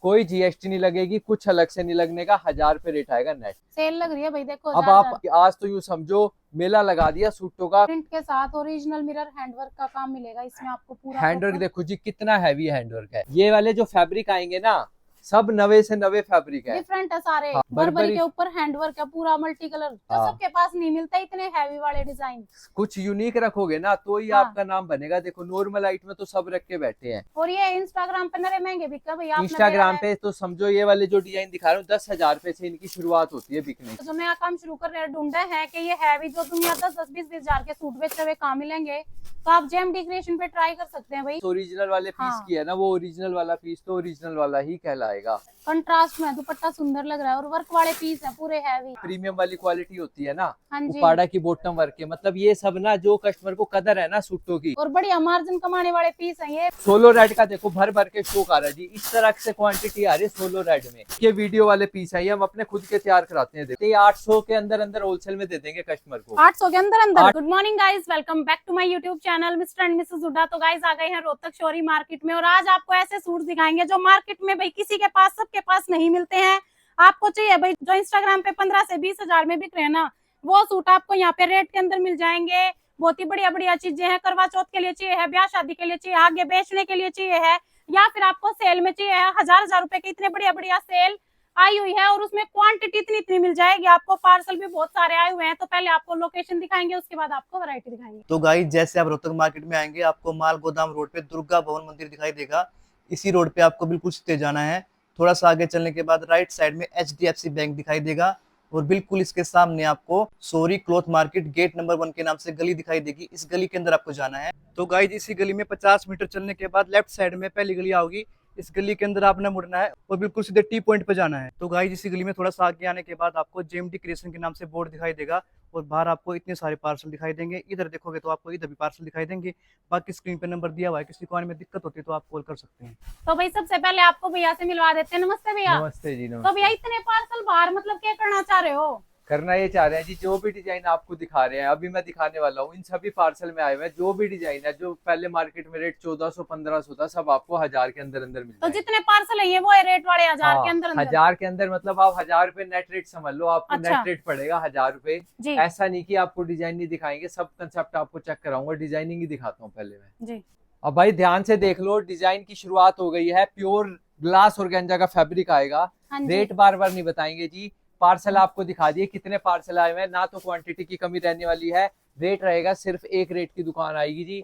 कोई जीएसटी नहीं लगेगी, कुछ अलग से नहीं लगने का, 1000 रुपए रेट आएगा नेट। सेल लग रही है भाई, देखो अब आप आज तो यूं समझो मेला लगा दिया सूटों का। प्रिंट के साथ ओरिजिनल मिरर हैंडवर्क का काम मिलेगा इसमें आपको पूरा। हैंडवर्क देखो जी कितना हैवी हैंडवर्क है। ये वाले जो फैब्रिक आएंगे ना, सब नवे से नवे फैब्रिक है, डिफरेंट है सारे। हाँ, बर्बरी के ऊपर हैंडवर्क है पूरा मल्टी कलर, जो हाँ। सबके पास नहीं मिलता इतने हैवी वाले डिजाइन। कुछ यूनिक रखोगे ना तो ही हाँ। आपका नाम बनेगा। देखो नॉर्मल आइट में तो सब रख के बैठे हैं, और ये इंस्टाग्राम पे नरे महंगे बिकते भैया। इंस्टाग्राम पे तो समझो ये वाले जो डिजाइन दिखा रहा हूँ 10,000 रुपए से इनकी शुरुआत होती है बिकने। जो नया काम शुरू कर रहे हैं ढूंढे हैं कि ये हैवी जो दुनिया 10-20 हजार के सूट बेचते हुए कहाँ मिलेंगे, तो आप जेम डेकोरेशन पे ट्राई कर सकते हैं भाई। ओरिजिनल वाले पीस हाँ। की है ना, वो ओरिजिनल वाला पीस तो ओरिजिनल वाला ही कहलाएगा। कंट्रास्ट में दुपट्टा सुंदर लग रहा है और वर्क वाले पीस है पूरे हैवी। प्रीमियम वाली क्वालिटी होती है ना, हाँ जी। उपाड़ा की बॉटम वर्क है, मतलब ये सब ना जो कस्टमर को कदर है ना सूटों की, और बढ़िया मार्जिन कमाने वाले पीस है ये। सोलो रेड का देखो भर भर के स्टॉक आ रहा है जी, इस तरह से क्वांटिटी आ रही है सोलो रेड में। ये वीडियो वाले पीस है, ये हम अपने खुद के तैयार कराते हैं। देखिए 800 के अंदर अंदर होलसेल में दे देंगे कस्टमर को, 800 के अंदर अंदर। Good morning guys, welcome back to my YouTube channel Mr and Mrs Hudda. तो गाइस आ गए हैं रोहतक शोरी मार्केट में और आज आपको ऐसे सूट दिखाएंगे जो मार्केट में भाई किसी के पास, सबके पास नहीं मिलते हैं। आपको चाहिए भाई जो इंस्टाग्राम पे 15 से 20 हजार में बिक रहे हैं ना, वो सूट आपको यहाँ पे रेट के अंदर मिल जाएंगे। बहुत ही बढ़िया बढ़िया चीजें हैं, करवा चौथ के लिए चाहिए है, ब्याह शादी के लिए चाहिए, आगे बेचने के लिए चाहिए है, या फिर आपको सेल में चाहिए है। 1000 रुपए के इतने बढ़िया बढ़िया सेल आई हुई है और उसमें क्वांटिटी इतनी मिल जाएगी आपको। पार्सल भी बहुत सारे आए हुए हैं। तो पहले आपको लोकेशन दिखाएंगे, उसके बाद आपको वैरायटी दिखाएंगे। तो गाइस जैसे आप रोहतक मार्केट में आएंगे आपको माल गोदाम रोड पे दुर्गा भवन मंदिर दिखाई देगा। इसी रोड पे आपको बिल्कुल सीधे जाना है। थोड़ा सा आगे चलने के बाद राइट साइड में HDFC बैंक दिखाई देगा और बिल्कुल इसके सामने आपको sorry cloth market gate number 1 के नाम से गली दिखाई देगी। इस गली के अंदर आपको जाना है। तो गाइस इसी गली में 50 मीटर चलने के बाद लेफ्ट साइड में पहली गली आओगी। इस गली के अंदर आपने मुड़ना है और बिल्कुल सीधे टी पॉइंट पे जाना है। तो गाइस इसी गली में थोड़ा सा आगे आने के बाद आपको जेएमडी क्रिएशन के नाम से बोर्ड दिखाई देगा और बाहर आपको इतने सारे पार्सल दिखाई देंगे। इधर देखोगे तो आपको इधर भी पार्सल दिखाई देंगे। बाकी स्क्रीन पे नंबर दिया हुआ है, किसी को आने में दिक्कत होती है तो आप कॉल कर सकते हैं। तो भाई सबसे पहले आपको भैया से मिलवा देते हैं। नमस्ते भैया। नमस्ते जी, तो नमस्ते। भैया इतने पार्सल बाहर मतलब क्या करना चाह रहे हो? करना ये चाह रहे हैं जी, जो भी डिजाइन आपको दिखा रहे हैं अभी मैं दिखाने वाला हूँ, इन सभी पार्सल में आए हुए हैं। जो भी डिजाइन है जो पहले मार्केट में रेट 1400-1500 था, सब आपको 1000 के अंदर अंदर मिल तो जाएगा। जितने पार्सल है ये वो है रेट वाले 1000 के अंदर अंदर। 1000 के अंदर मतलब आप 1000 रुपए नेट रेट समझ लो, आपको अच्छा। नेट रेट पड़ेगा 1000 रुपए। जी ऐसा नहीं कि आपको डिजाइन नहीं दिखाएंगे, सब कंसेप्ट आपको चेक कराऊंगा, डिजाइनिंग ही दिखाता हूँ पहले मैं जी। अब भाई ध्यान से देख लो, डिजाइन की शुरुआत हो गई है। प्योर ग्लास ऑर्गेन्जा का फैब्रिक आएगा। हाँ जी। रेट बार बार नहीं बताएंगे जी, पार्सल आपको दिखा दिए कितने पार्सल आए हुए हैं ना, तो क्वांटिटी की कमी रहने वाली है। रेट रहेगा सिर्फ एक रेट की दुकान आएगी जी,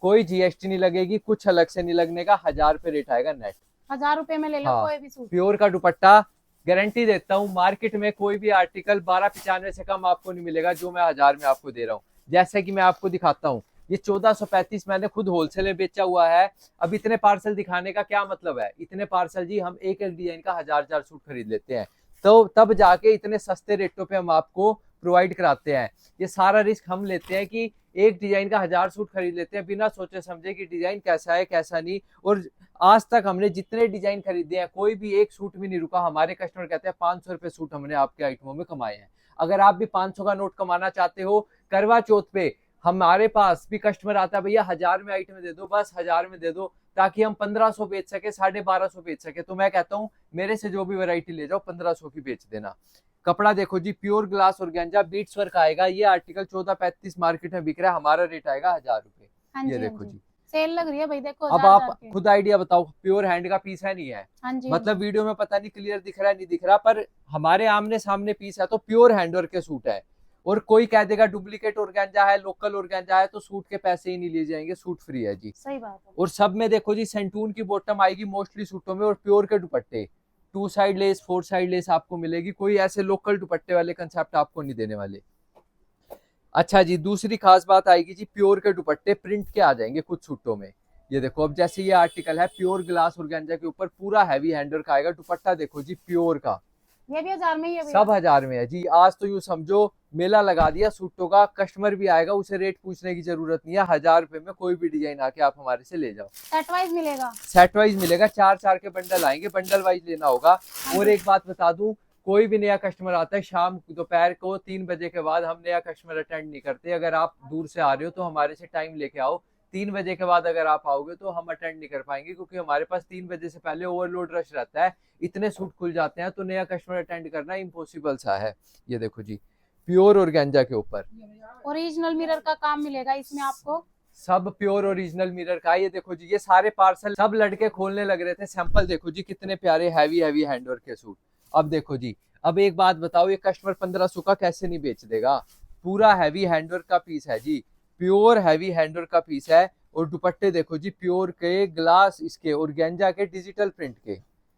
कोई जीएसटी नहीं लगेगी, कुछ अलग से नहीं लगने का, 1000 रुपए रेट आएगा नेट। 1000 रुपए में ले लो हाँ। कोई भी सूट। प्योर का दुपट्टा गारंटी देता हूँ, मार्केट में कोई भी आर्टिकल 1295 से कम आपको नहीं मिलेगा जो मैं 1000 में आपको दे रहा हूँ। जैसे कि मैं आपको दिखाता हूँ, ये 1435 मैंने खुद होलसेल में बेचा हुआ है। अब इतने पार्सल दिखाने का क्या मतलब है? इतने पार्सल जी हम एक एक डिजाइन का 1000 सूट खरीद लेते हैं, तो तब जाके इतने सस्ते रेटों पे हम आपको प्रोवाइड कराते हैं। ये सारा रिस्क हम लेते हैं कि एक डिजाइन का 1000 सूट खरीद लेते हैं बिना सोचे समझे कि डिजाइन कैसा है कैसा नहीं। और आज तक हमने जितने डिजाइन खरीदे हैं कोई भी एक सूट भी नहीं रुका। हमारे कस्टमर कहते हैं 500 रुपए सूट हमने आपके आइटमों में कमाए हैं। अगर आप भी 500 का नोट कमाना चाहते हो, करवा चौथ पे हमारे पास भी कस्टमर आता है, भैया 1000 में आइटम दे दो, बस 1000 में दे दो, ताकि हम 1500 बेच सके, 1250 बेच सके। तो मैं कहता हूँ मेरे से जो भी वैरायटी ले जाओ 1500 की बेच देना। कपड़ा देखो जी, pure glass organza beads work आएगा। ये आर्टिकल 1435 मार्केट में बिक रहा है, हमारा रेट आएगा 1000 रुपए। हाँ ये जी, देखो हाँ जी। जी, सेल लग रही है भाई, देखो अब 1000 आप के। खुद आइडिया बताओ, प्योर हैंड का पीस है नहीं है? हाँ जी, मतलब वीडियो में पता नहीं क्लियर दिख रहा है नहीं दिख रहा, पर हमारे आमने सामने पीस है तो प्योर हैंडवर्क के सूट है। और कोई कह देगा डुप्लीकेट ऑर्गेन्जा है, लोकल ऑर्गेन्जा है, तो सूट के पैसे ही नहीं लिए जाएंगे, सूट फ्री है जी। सही बात है। और सब में देखो जी सेंटून की बॉटम आएगी मोस्टली सूटों में, और प्योर के दुपट्टे 2 साइड लेस 4 साइड लेस आपको मिलेगी। कोई ऐसे लोकल दुपट्टे वाले कंसेप्ट आपको नहीं देने वाले। अच्छा जी, दूसरी खास बात आएगी जी, प्योर के दुपट्टे प्रिंट के आ जाएंगे कुछ सूटों में। ये देखो, अब जैसे ये आर्टिकल है प्योर ग्लास ऑर्गेन्जा के ऊपर पूरा हैवी हैंडवर्क आएगा। दुपट्टा देखो जी प्योर का, ये भी 1000 में ही है भैया। सब 1000 में है जी। आज तो यूं समझो मेला लगा दिया सूटों का, कस्टमर भी आएगा, उसे रेट पूछने की जरूरत नहीं है। 1000 रुपए में कोई भी डिजाइन आके आप हमारे से ले जाओ। सेट वाइज मिलेगा। सेट वाइज मिलेगा, 4-4 के बंडल आएंगे, बंडल वाइज लेना होगा। और एक बात बता दूं, कोई भी नया कस्टमर आता है शाम दोपहर को 3 बजे के बाद हम नया कस्टमर अटेंड नहीं करते। अगर आप दूर से आ रहे हो तो हमारे से टाइम लेके आओ, 3 बजे के बाद अगर आप आओगे तो हम अटेंड नहीं कर पाएंगे, क्योंकि हमारे पास 3 बजे से पहले ओवरलोड रश रहता है, इतने सूट खुल जाते हैं, तो नया कस्टमर अटेंड करना इम्पॉसिबल सा है। ये देखो जी, प्योर ऑर्गेन्जा के ऊपर ओरिजिनल मिरर का काम मिलेगा इसमें आपको, सब प्योर ओरिजिनल मिरर का। ये देखो जी, ये सारे पार्सल सब लड़के खोलने लग रहे थे, सैंपल देखो जी कितने प्यारे हैवी हैवी हैंडवर्क के सूट। अब देखो जी, अब एक बात बताओ, ये कस्टमर 1500 का कैसे नहीं बेच देगा? पूरा हैवी हैंडवर्क का पीस है जी, प्योर हैवी हैंडवर्क का पीस है। और दुपट्टे देखो जी, प्योर के ग्लास इसके ऑर्गेन्जा के डिजिटल प्रिंट के,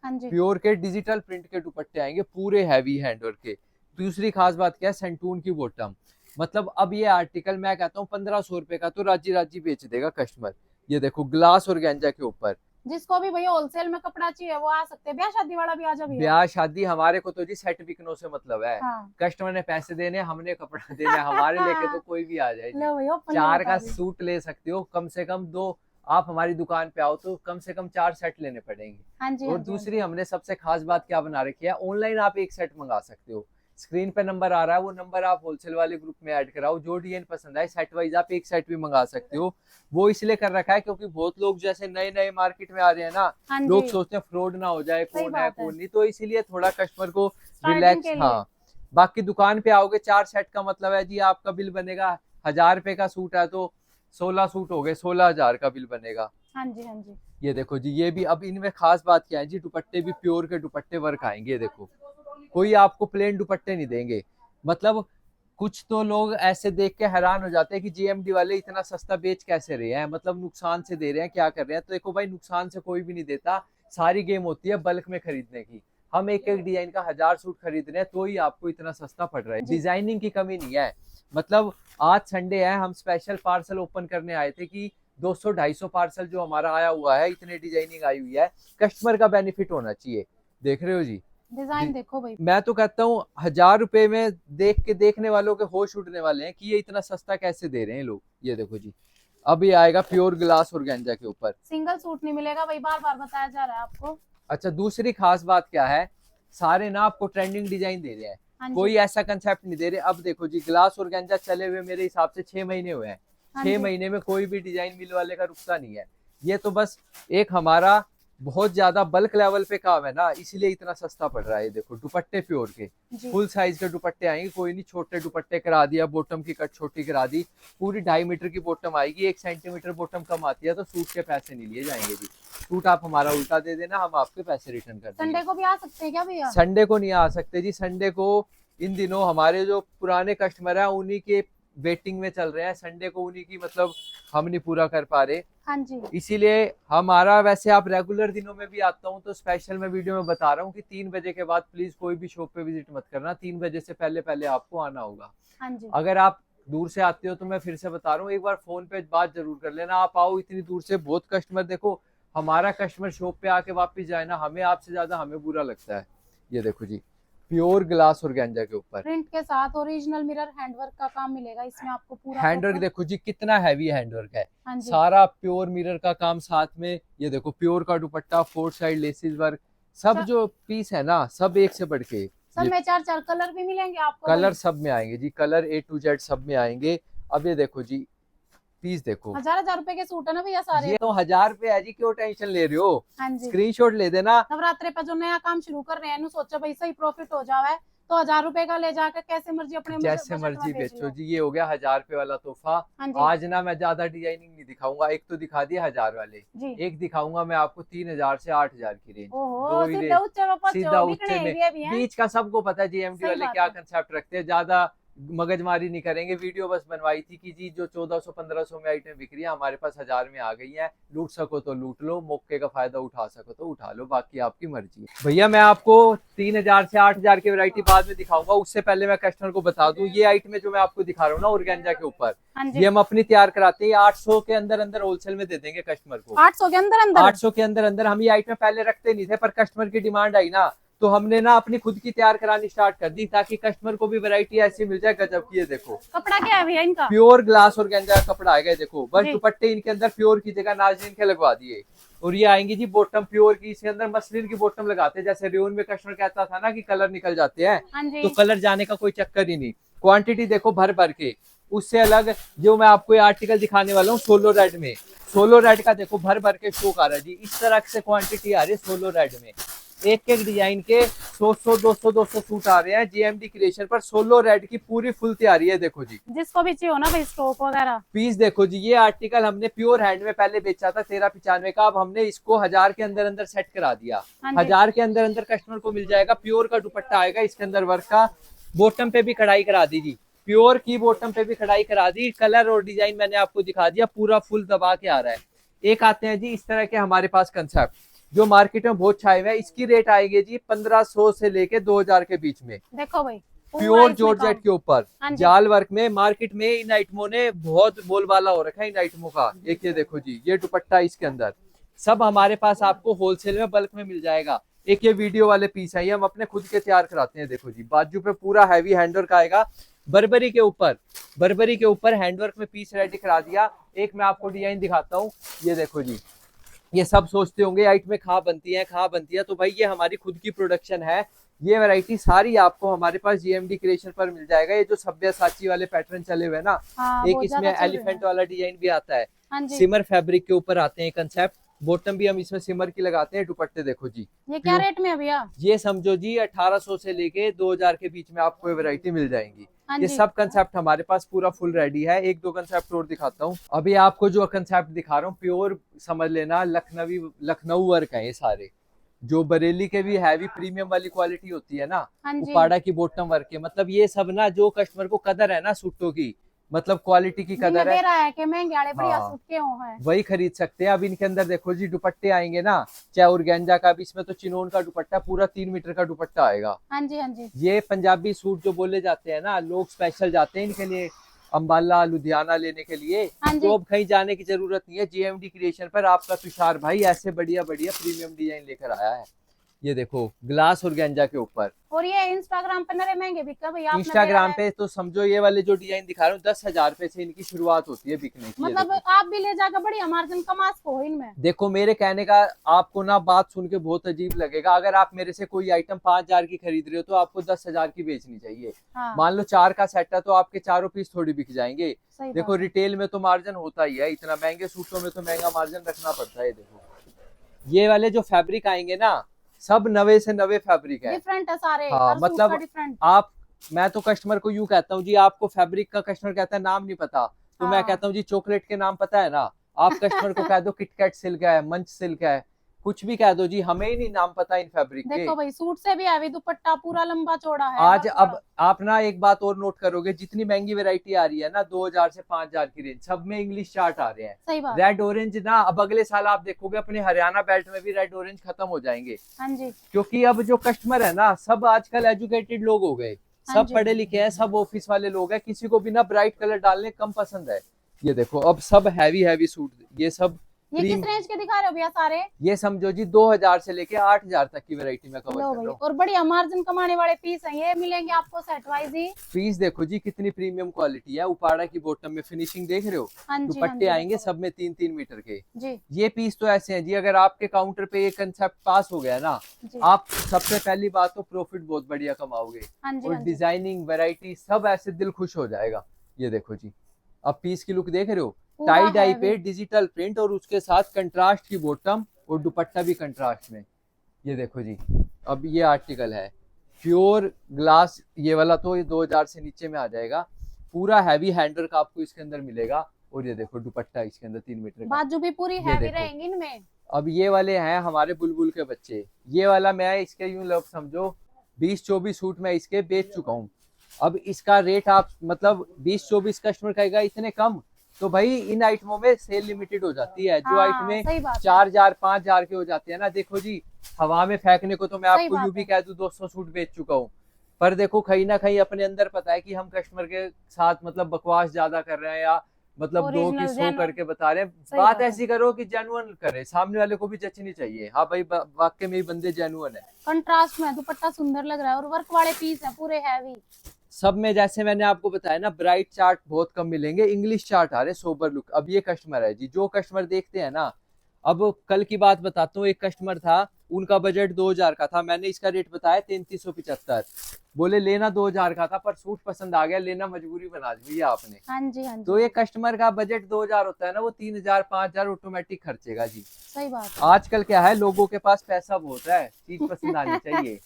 हाँ जी, प्योर के डिजिटल प्रिंट के दुपट्टे आएंगे पूरे हैवी हैंडवर्क के। दूसरी खास बात क्या है, सेंटून की बॉटम। मतलब अब ये आर्टिकल मैं कहता हूँ 1500 रुपए का तो राजी राजी बेच देगा कस्टमर। ये देखो ग्लास ऑर्गेन्जा के ऊपर। जिसको भी भैया होलसेल में कपड़ा चाहिए वो आ सकते हैं, ब्याह शादी वाला भी आ जाए भैया। ब्याह शादी हमारे को तो जी सेट बिकनों से मतलब है, हाँ। कस्टमर ने पैसे देने, हमने कपड़ा देना, हमारे लेके तो कोई भी आ जाए जी। लो भैया, अपन 4 लोग का आ गए। सूट ले सकते हो, कम से कम 2 आप हमारी दुकान पे आओ तो कम से कम 4 सेट लेने पड़ेंगे। हाँ जी, और हाँ जी, दूसरी हमने सबसे खास बात क्या बना रखी है, ऑनलाइन आप एक सेट मंगा सकते हो। स्क्रीन पे नंबर आ रहा है, वो नंबर आप होलसेल वाले ग्रुप में ऐड कराओ, जो डिजाइन पसंद आए सेट वाइज आप एक सेट भी मंगा सकते हो। वो इसलिए कर रखा है क्योंकि बहुत लोग जैसे नए नए मार्केट में आ रहे हैं ना, हाँ लोग जी, सोचते हैं फ्रॉड ना हो जाए, सही कौन है बात है। कौन नहीं, तो इसीलिए थोड़ा कस्टमर को Starting रिलैक्स। के लिए। हाँ, बाकी दुकान पे आओगे 4 सेट का मतलब है जी आपका बिल बनेगा 1000 रुपए का सूट है तो 16 सूट हो गए, 16,000 का बिल बनेगा। हाँ जी, हाँ जी, ये देखो जी, ये भी अब इनमें खास बात क्या है जी, दुपट्टे भी प्योर के दुपट्टे वर्क आएंगे। ये देखो, कोई आपको प्लेन दुपट्टे नहीं देंगे। मतलब कुछ तो लोग ऐसे देख के हैरान हो जाते हैं कि जीएमडी वाले इतना सस्ता बेच कैसे रहे हैं, मतलब नुकसान से दे रहे हैं, क्या कर रहे हैं। तो देखो भाई, नुकसान से कोई भी नहीं देता, सारी गेम होती है बल्क में खरीदने की। हम एक एक डिजाइन का 1000 सूट खरीद रहे हैं तो ही आपको इतना सस्ता पड़ रहा है। जी। डिजाइनिंग की कमी नहीं है। मतलब आज संडे है, हम स्पेशल पार्सल ओपन करने आए थे कि 200-250 पार्सल जो हमारा आया हुआ है, इतने डिजाइनिंग आई हुई है, कस्टमर का बेनिफिट होना चाहिए। देख रहे हो जी, डिजाइन देखो भाई। मैं तो कहता हूँ 1000 रुपए में देख के देखने वालों के होश उड़ने वाले हैं कि ये इतना सस्ता कैसे दे रहे हैं लोग। ये देखो जी, अब ये आएगा प्योर ग्लास ऑर्गेन्जा के ऊपर। सिंगल सूट नहीं मिलेगा भाई, बार बार बताया जा रहा है आपको। अच्छा, दूसरी खास बात क्या है, सारे ना आपको ट्रेंडिंग डिजाइन दे रहे हैं, हाँ जी, कोई ऐसा कंसेप्ट नहीं दे रहे। अब देखो जी, ग्लास ऑर्गेन्जा चले हुए मेरे हिसाब से 6 महीने हुए हैं। हाँ 6 जी, महीने में कोई भी डिजाइन मिल वाले का रुकता नहीं है। ये तो बस एक हमारा बहुत ज्यादा बल्क लेवल पे काम है ना, इसलिए इतना सस्ता पड़ रहा है। ये देखो, दुपट्टे प्योर के जी, फुल साइज के दुपट्टे आएंगे, कोई नहीं छोटे दुपट्टे करा दिया, बॉटम की कट छोटी करा दी, पूरी 2.5 मीटर की बॉटम आएगी, 1 सेंटीमीटर बॉटम कम आती है, तो सूट के पैसे नहीं लिए जाएंगे जी। सूट आप हमारा उल्टा दे देना, हम आपके पैसे रिटर्न कर देंगे। संडे को भी आ सकते हैं क्या भैया? संडे को नहीं आ सकते जी, संडे को इन दिनों हमारे जो पुराने कस्टमर है उन्हीं के वेटिंग में चल रहे हैं, संडे को उन्हीं की मतलब हम नहीं पूरा कर पा रहे, हाँ जी, इसीलिए हमारा। वैसे आप रेगुलर दिनों में भी आता हूँ तो स्पेशल मैं वीडियो में बता रहा हूँ कि 3 बजे के बाद प्लीज कोई भी शॉप पे विजिट मत करना, 3 बजे से पहले पहले आपको आना होगा। हाँ जी, अगर आप दूर से आते हो तो मैं फिर से बता रहा हूँ, एक बार फोन पे बात जरूर कर लेना। आप आओ इतनी दूर से, बहुत कस्टमर, देखो हमारा कस्टमर शॉप पे आके वापस जाए ना, हमें आपसे ज्यादा हमें बुरा लगता है। ये देखो जी, प्योर ग्लास ऑर्गेन्जा के ऊपर प्रिंट के साथ ओरिजिनल मिरर हैंडवर्क का काम मिलेगा इसमें आपको पूरा। Handwork proper। देखो जी, कितना हैवी हैंडवर्क है, हाँ जी, सारा प्योर मिरर का काम साथ में। ये देखो, प्योर का दुपट्टा, 4 साइड लेसिस वर्क, सब सब- जो पीस है ना, सब एक से बढ़ के। सब ये में 4 कलर भी मिलेंगे आपको कलर भाई? सब में आएंगे जी, कलर A to Z सब में आएंगे। अब ये देखो जी, पीस देखो, 1000 रुपए के सूट है ना भैया सारे? ये तो 1000 रुपए है जी, क्यों टेंशन ले रहे हो? हाँ जी, स्क्रीनशॉट ले देना। नवरात्रे पे जो नया काम शुरू कर रहे हैं, सोचो भाई सही प्रॉफिट हो जावे तो 1000 रुपए का ले जाकर कैसे मर्जी अपने जैसे बजट में मर्जी बेच बेचो लो। जी। ये हो गया 1000 रुपए वाला तोहफा। हाँ जी, आज ना मैं ज्यादा डिजाइनिंग नहीं दिखाऊंगा, एक तो दिखा दिया 1000 वाले, जी, एक दिखाऊंगा मैं आपको 3000 से 8000 की रेंज। ओहो, दो ही सीधा उच्च में सीधा पहुंचो, उच्च बिकने में। ये भी हैं। बीच का सबको पता है जीएमडी सही वाले बात क्या है। कंसेप्ट रखते हैं, ज्यादा मगजमारी नहीं करेंगे। वीडियो बस बनवाई थी कि जी जो 1400-1500 में आइटम बिक रही है हमारे पास 1000 में आ गई है, लूट सको तो लूट लो, मौके का फायदा उठा सको तो उठा लो, बाकी आपकी मर्जी है। भैया मैं आपको 3000 से 8000 की वैरायटी बाद में दिखाऊंगा, उससे पहले मैं कस्टमर को बता दूं, ये आइटम जो मैं आपको दिखा रहा हूँ ना ऑर्गेन्जा के ऊपर, हाँ ये जी, हम अपनी तैयार कराते हैं, 800 के अंदर अंदर होलसेल में दे देंगे कस्टमर को। 800 के अंदर अंदर? 800 के अंदर अंदर। हम ये आइटम पहले रखते नहीं थे, पर कस्टमर की डिमांड आई ना, तो हमने ना अपनी खुद की तैयार करानी स्टार्ट कर दी, ताकि कस्टमर को भी वैरायटी ऐसी मिल जाए गजब की। ये देखो, कपड़ा क्या है भैया इनका? प्योर ग्लास ऑर्गेन्जा का कपड़ा आएगा। देखो बस जी। दुपट्टे इनके अंदर प्योर की जगह नाजरीन के लगवा दिए, और ये आएंगी जी बॉटम प्योर की, इसके अंदर मसलिन की बॉटम लगाते हैं। जैसे रेयन में कस्टमर कहता था ना कि कलर निकल जाते हैं, हाँ जी, तो कलर जाने का कोई चक्कर ही नहीं। क्वांटिटी देखो भर भर के, उससे अलग जो मैं आपको ये आर्टिकल दिखाने वाला हूँ सोलो रेड में, सोलो रेड का देखो भर भर के स्टॉक आ रहा है जी। इस तरह से क्वांटिटी आ रही है सोलो रेड में, एक एक डिजाइन के 100 सूट आ रहे हैं जीएमडी क्रिएशन पर। सोलो रेड की पूरी फुल तैयारी है, देखो जी। जिसको भी चाहिए हो ना भाई स्टॉक वगैरह। पीस देखो जी, ये आर्टिकल हमने प्योर हैंड में पहले बेचा था 1395 का, अब हमने इसको 1000 के अंदर अंदर सेट करा दिया। हाँ जी। 1000 के अंदर अंदर कस्टमर को मिल जाएगा। प्योर का दुपट्टा आएगा इसके अंदर, वर्क का, बॉटम पे भी कढ़ाई करा दी जी, प्योर की बॉटम पे भी कढ़ाई करा दी। कलर और डिजाइन मैंने आपको दिखा दिया, पूरा फुल दबा के आ रहा है। एक आते हैं जी इस तरह के हमारे पास कंसेप्ट जो मार्केट में बहुत छाए हुए हैं। इसकी रेट आएगी जी 1500 से लेके 2000 के बीच में। देखो भाई प्योर जॉर्जेट के ऊपर हाँ जी। जाल वर्क में। मार्केट में इन आइटमों ने बहुत बोलबाला हो रखा है इन आइटमों का। एक ये देखो जी, ये दुपट्टा इसके अंदर सब हमारे पास आपको होलसेल में बल्क में मिल जाएगा। एक ये वीडियो वाले पीस है, ये हम अपने खुद के तैयार कराते हैं। देखो जी, बाजू पे पूरा हैवी हैंडवर्क आएगा, बर्बरी के ऊपर, बर्बरी के ऊपर हैंडवर्क में पीस रेडी करा दिया। एक मैं आपको डिजाइन दिखाता हूँ, ये देखो जी। ये सब सोचते होंगे आइट में खा बनती है, खा बनती है, तो भाई ये हमारी खुद की प्रोडक्शन है। ये वैरायटी सारी आपको हमारे पास जीएमडी क्रिएशन पर मिल जाएगा। ये जो सब्यासाची वाले पैटर्न चले हुए ना, हाँ, एक इसमें एलिफेंट वाला डिजाइन भी आता है। हाँ जी। सिमर फैब्रिक के ऊपर आते हैं कंसेप्ट, बॉटम भी हम इसमें सिमर की लगाते हैं। दुपट्टे देखो जी, ये क्या रेट में है भैया? ये समझो जी 1800 से लेके 2000 के बीच में आपको ये वैरायटी मिल जाएंगी। हाँ ये जी। सब कंसेप्ट हमारे पास पूरा फुल रेडी है। एक दो कंसेप्ट और दिखाता हूँ। अभी आपको जो कंसेप्ट दिखा रहा हूँ प्योर समझ लेना, लखनऊ वर्क है ये सारे। जो बरेली के भी हैवी प्रीमियम वाली क्वालिटी होती है ना, हाँ जी। उपाड़ा की बॉटम वर्क है। मतलब ये सब ना जो कस्टमर को कदर है ना सूटों की, मतलब क्वालिटी की कदर दे रहा है कि महंगे वाले बढ़िया हाँ, सूट के हो हैं, वही खरीद सकते हैं। अब इनके अंदर देखो जी दुपट्टे आएंगे ना, चाहे ऑर्गेन्जा का भी, इसमें तो चिनोन का दुपट्टा पूरा 3 मीटर का दुपट्टा आएगा। हाँ जी। हाँ जी। ये पंजाबी सूट जो बोले जाते हैं ना, लोग स्पेशल जाते हैं इनके लिए अंबाला लुधियाना लेने के लिए। हाँ जी। तो अब कहीं जाने की जरूरत नहीं है। जीएमडी क्रिएशन पर आपका तुषार भाई ऐसे बढ़िया बढ़िया प्रीमियम डिजाइन लेकर आया है। ये देखो ग्लास और गेंजा के ऊपर। और ये इंस्टाग्राम पे नरे महंगे बिका भैया। इंस्टाग्राम पे तो समझो ये वाले जो डिजाइन दिखा रहा हूँ 10,000 रुपए से इनकी शुरुआत होती है बिकने की। मतलब आप भी ले जाकर बढ़िया मार्जिन कमा सको इनमें। देखो मेरे कहने का आपको ना बात सुन के बहुत अजीब लगेगा। अगर आप मेरे से कोई आइटम 5000 की खरीद रहे हो तो आपको 10,000 की बेचनी चाहिए। हाँ। मान लो 4 का सेट है तो आपके चारों पीस थोड़ी बिक जाएंगे। देखो बात। रिटेल में तो मार्जिन होता ही है, इतना महंगे सूटों में तो महंगा मार्जिन रखना पड़ता है। देखो ये वाले जो फैब्रिक आएंगे ना, सब नवे से नवे फैब्रिक है, डिफरेंट है सारे। हाँ, मतलब आप, मैं तो कस्टमर को यूं कहता हूँ जी, आपको फैब्रिक का कस्टमर कहता है नाम नहीं पता, तो मैं कहता हूँ जी चॉकलेट के नाम पता है ना। आप कस्टमर को कह दो किटकैट सिल्क है, मंच सिल्क है, कुछ भी कह दो जी, हमें ही नहीं नाम पता इन फैब्रिक के। देखो भाई सूट से भी हैवी दुपट्टा, पूरा लंबा चौड़ा है आज अब आप ना एक बात और नोट करोगे, जितनी महंगी वैरायटी आ रही है ना 2000 से 5000 की रेंज, सब में इंग्लिश चार्ट आ रहे हैं। सही बात। रेड ऑरेंज ना अब अगले साल आप देखोगे अपने हरियाणा बेल्ट में भी रेड ऑरेंज खत्म हो जाएंगे। हाँ जी। क्योंकि अब जो कस्टमर है ना, सब आजकल एजुकेटेड लोग हो गए, सब पढ़े लिखे हैं, सब ऑफिस वाले लोग हैं, किसी को भी ना ब्राइट कलर डालने कम पसंद है। ये देखो अब सब हैवी सूट, ये सब ये किस रेंज के दिखा रहे हो भैया सारे? ये समझो जी 2000 से लेके 8000 तक की वैरायटी में कवर कर रहा हूं। और बढ़िया मार्जिन कमाने वाले पीस हैं, ये मिलेंगे आपको सेट वाइज ही। पीस देखो जी कितनी प्रीमियम क्वालिटी है, उपाड़ा की बॉटम में फिनिशिंग देख रहे हो। हाँ जी, दुपट्टे आएंगे सब में 3-3 मीटर के जी। ये पीस तो ऐसे हैं जी, अगर आपके काउंटर पे ये कंसेप्ट पास हो गया ना, आप सबसे पहली बात तो प्रॉफिट बहुत बढ़िया कमाओगे। हाँ जी, और डिजाइनिंग वैरायटी सब ऐसे दिल खुश हो जाएगा। ये देखो जी, अब पीस की लुक देख रहे हो, टाई डाई पे डिजिटल प्रिंट और उसके साथ कंट्रास्ट की बॉटम और दुपट्टा भी कंट्रास्ट में। ये देखो जी, अब ये आर्टिकल है प्योर ग्लास, ये वाला तो ये 2000 से नीचे में आ जाएगा। पूरा हैवी हैंडल का आपको इसके अंदर मिलेगा। और ये देखो दुपट्टा इसके अंदर 3 मीटर का, बाजू भी पूरी हैवी रहेंगी इनमें। अब ये वाले हैं हमारे बुलबुल के बच्चे। ये वाला मैं इसके यूं लोग समझो 20-24 सूट में इसके बेच चुका हूँ। अब इसका रेट आप मतलब 20-24 कस्टमर कहेगा इतने कम, तो भाई इन आइटमों में सेल लिमिटेड हो जाती है। जो आइटमें 4000 5000 के हो जाते हैं ना, देखो जी हवा में फेंकने को तो मैं आपको यूं भी कह दूं 200 सूट बेच चुका हूँ, पर देखो कहीं ना कहीं अपने अंदर पता है कि हम कस्टमर के साथ मतलब बकवास ज्यादा कर रहे हैं, या मतलब 2 की 100 करके बता रहे हैं। बात ऐसी करो कि जेन्युइन करे, सामने वाले को भी जचनी चाहिए, हाँ भाई वाकई में बंदे जेन्युइन है। कंट्रास्ट में दुपट्टा सुंदर लग रहा है और वर्क वाले पीस है पूरे हैवी सब में। जैसे मैंने आपको बताया ना, ब्राइट चार्ट बहुत कम मिलेंगे, इंग्लिश चार्ट आ रहे, सोबर लुक। अब ये कस्टमर है जी, जो कस्टमर देखते हैं ना, अब कल की बात बताता हूँ, एक कस्टमर था उनका बजट 2000 का था, मैंने इसका रेट बताया 3375। बोले लेना 2000 का था पर सूट पसंद आ गया, लेना मजबूरी बना दी भैया आपने। हाँ जी हाँ जी। तो ये कस्टमर का बजट 2000 होता है ना, वो 3000 5000 ऑटोमेटिक खर्चेगा जी। सही बात है। आजकल क्या है, लोगों के पास पैसा बहुत है, चीज पसंद आनी चाहिए।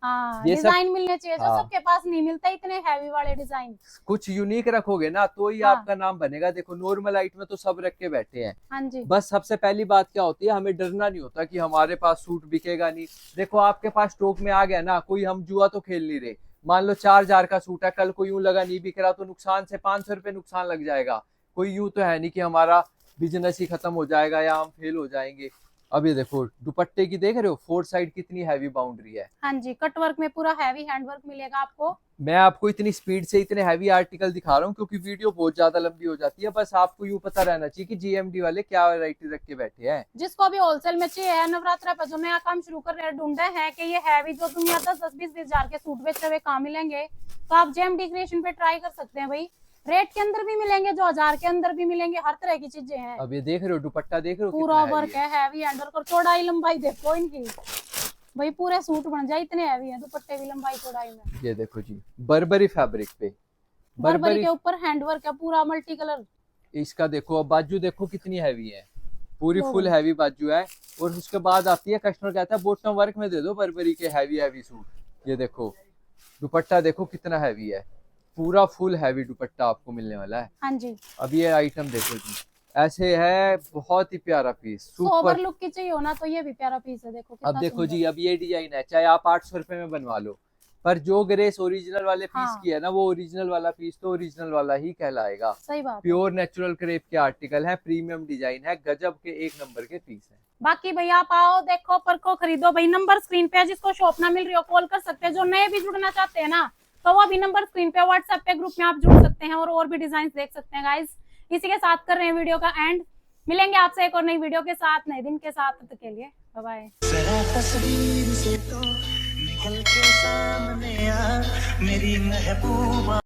हाँ, ये सब डिजाइन मिलने चाहिए जो हाँ। सबके पास नहीं मिलता, इतने हैवी वाले डिजाइन। कुछ यूनिक रखोगे ना तो ही हाँ। आपका नाम बनेगा। देखो नॉर्मल आइटम में तो सब रख के बैठे हैं। हाँ जी। बस सबसे पहली बात क्या होती है, हमें डरना नहीं होता कि हमारे पास सूट बिकेगा नहीं। देखो आपके पास स्टॉक में आ गया ना, कोई हम जुआ तो खेल नहीं रहे। मान लो 4000 का सूट है, कल को यूं लगा नहीं बिक रहा तो नुकसान से 500 रुपए नुकसान लग जाएगा। कोई यूं तो है नहीं कि हमारा बिजनेस ही खत्म हो जाएगा या हम फेल हो जाएंगे। अब ये देखो दुपट्टे की देख रहे हो, 4 साइड कितनी हैवी बाउंड्री है। हाँ जी, कटवर्क में पूरा हैवी हैंडवर्क मिलेगा आपको। मैं आपको इतनी स्पीड से इतने हैवी आर्टिकल दिखा रहा हूँ क्योंकि वीडियो बहुत ज्यादा लंबी हो जाती है। बस आपको यूं पता रहना चाहिए कि जीएमडी वाले क्या वैरायटी रख के बैठे हैं। जिसको अभी होलसेल में चाहिए है, नवरात्रा पर जो नया काम शुरू कर रहे हैं, ढूंढे हैं कि ये हैवी जो दुनिया 10-10 20-20 हजार के सूट बेचते हुए कहाँ मिलेंगे, तो आप जेएमडी क्रिएशन पे ट्राई कर सकते हैं भाई। रेट के अंदर भी मिलेंगे, जो 1000 के अंदर भी मिलेंगे, हर तरह की चीजें हैं। अब ये देख रहे हो दुपट्टा देख रहे हो पूरा कितना वर्क heavy है, हैवी हैंडवर्क और चौड़ाई लंबाई देखो इनकी भाई, पूरे सूट बन जाए इतने हैवी है दुपट्टे भी लंबाई चौड़ाई में। ये देखो जी बर्बरी फैब्रिक पे बर्बरी के ऊपर हैंडवर्क है पूरा मल्टी कलर। इसका देखो, अब बाजू देखो कितनी हैवी है, पूरी वो फुल हैवी बाजू है। और उसके बाद आती है, कस्टमर कहता है बॉटम वर्क में दे दो बर्बरी के हैवी हैवी सूट। ये देखो दुपट्टा देखो कितना हैवी है, पूरा फुल हैवी दुपट्टा आपको मिलने वाला है। हाँ जी। अब ये आइटम देखो जी, ऐसे है, बहुत ही प्यारा पीस, सोबर सुपर। लुक की चाहिए होना तो ये भी प्यारा पीस है, देखो कितना अब देखो सुंदर। जी, अब ये डिजाइन है, चाहे आप 800 रुपए में बनवा लो, पर जो ग्रेस ओरिजिनल वाले पीस हाँ। की है ना, वो ओरिजिनल वाला पीस तो ओरिजिनल वाला ही कहलाएगा। सही बात है। प्योर नेचुरल क्रेप के आर्टिकल है, प्रीमियम डिजाइन है, गजब के 1 नंबर के पीस है। बाकी भैया आप आओ, देखो, परखो, खरीदो भाई। नंबर स्क्रीन पे है, जिसको शॉप ना मिल रही हो कॉल कर सकते हैं। जो नए भी जुड़ना चाहते हैं ना, तो वो भी नंबर स्क्रीन पे, व्हाट्सएप पे ग्रुप में आप जुड़ सकते हैं और भी डिजाइन देख सकते हैं गाइस। इसी के साथ कर रहे हैं वीडियो का एंड। मिलेंगे आपसे एक और नई वीडियो के साथ, नए दिन के साथ। तब तक के लिए बाय बाय। जरा तस्वीर से तो निकल के सामने आ मेरी महबूबा।